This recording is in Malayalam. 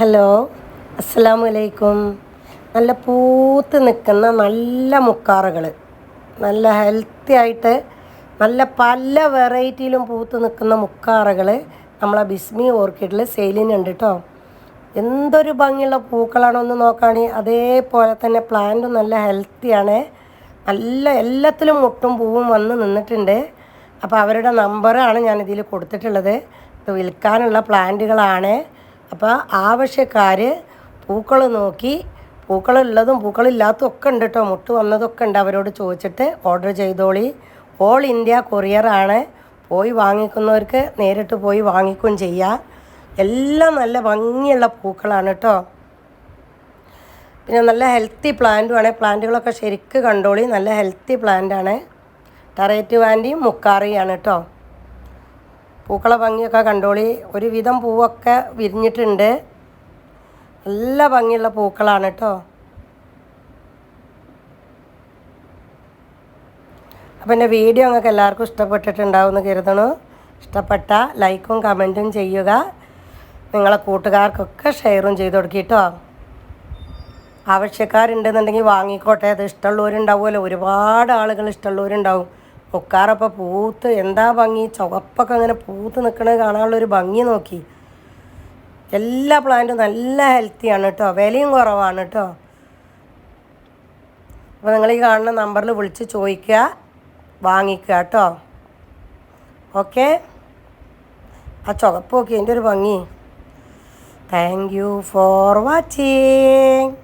ഹലോ, അസ്സലാമു അലൈക്കും. നല്ല പൂത്ത് നിൽക്കുന്ന നല്ല മുക്കാറുകൾ, നല്ല ഹെൽത്തി ആയിട്ട് നല്ല പല വെറൈറ്റിയിലും പൂത്ത് നിൽക്കുന്ന മുക്കാറുകൾ നമ്മളെ ബിസ്മി ഓർക്കിഡിൽ സെയിലിനുണ്ട് കേട്ടോ. എന്തൊരു ഭംഗിയുള്ള പൂക്കളാണോ ഒന്ന് നോക്കുകയാണെങ്കിൽ അതേപോലെ തന്നെ പ്ലാന്റും നല്ല ഹെൽത്തിയാണ്. നല്ല എല്ലാത്തിലും മുട്ടും പൂവും വന്ന് നിന്നിട്ടുണ്ട്. അപ്പോൾ അവരുടെ നമ്പറാണ് ഞാനിതിൽ കൊടുത്തിട്ടുള്ളത്. ഇത് വിൽക്കാനുള്ള പ്ലാന്റുകളാണ്. അപ്പോൾ ആവശ്യക്കാർ പൂക്കൾ നോക്കി, പൂക്കളുള്ളതും പൂക്കളില്ലാത്തതും ഒക്കെ ഉണ്ട് കേട്ടോ, മുട്ട് വന്നതൊക്കെ ഉണ്ട്, അവരോട് ചോദിച്ചിട്ട് ഓർഡർ ചെയ്തോളി. ഓൾ ഇന്ത്യ കൊറിയറാണ്. പോയി വാങ്ങിക്കുന്നവർക്ക് നേരിട്ട് പോയി വാങ്ങിക്കുകയും ചെയ്യാം. എല്ലാം നല്ല ഭംഗിയുള്ള പൂക്കളാണ് കേട്ടോ. പിന്നെ നല്ല ഹെൽത്തി പ്ലാന്റുമാണ്. പ്ലാന്റുകളൊക്കെ ശരിക്ക് കണ്ടോളി, നല്ല ഹെൽത്തി പ്ലാന്റാണ്. ടെറേറ്റീവ് ആൻറ്റിയും മുക്കാറിയാണ് കേട്ടോ. പൂക്കളെ ഭംഗിയൊക്കെ കണ്ടോളി. ഒരുവിധം പൂവൊക്കെ വിരിഞ്ഞിട്ടുണ്ട്. നല്ല ഭംഗിയുള്ള പൂക്കളാണ് കേട്ടോ. അപ്പം എൻ്റെ വീഡിയോ നിങ്ങൾക്ക് എല്ലാവർക്കും ഇഷ്ടപ്പെട്ടിട്ടുണ്ടാവുമെന്ന് കരുതണു. ഇഷ്ടപ്പെട്ട ലൈക്കും കമൻറ്റും ചെയ്യുക. നിങ്ങളെ കൂട്ടുകാർക്കൊക്കെ ഷെയറും ചെയ്ത് കൊടുക്കിട്ടോ. ആവശ്യക്കാരുണ്ടെന്നുണ്ടെങ്കിൽ വാങ്ങിക്കോട്ടെ. അത് ഇഷ്ടമുള്ളവരുണ്ടാവുമല്ലോ, ഒരുപാട് ആളുകൾ ഇഷ്ടമുള്ളവരുണ്ടാവും. മുക്കാറപ്പോൾ പൂത്ത് എന്താ ഭംഗി, ചുവപ്പൊക്കെ അങ്ങനെ പൂത്ത് നിൽക്കണത് കാണാനുള്ളൊരു ഭംഗി നോക്കി. എല്ലാ പ്ലാന്റും നല്ല ഹെൽത്തിയാണ് കേട്ടോ, വിലയും കുറവാണ് കേട്ടോ. അപ്പോൾ നിങ്ങൾ ഈ കാണുന്ന നമ്പറിൽ വിളിച്ച് ചോദിക്കുക, വാങ്ങിക്കുക കേട്ടോ. ഓക്കെ, ആ ചുവപ്പ് നോക്കി, എൻ്റെ ഒരു ഭംഗി. Thank you for watching.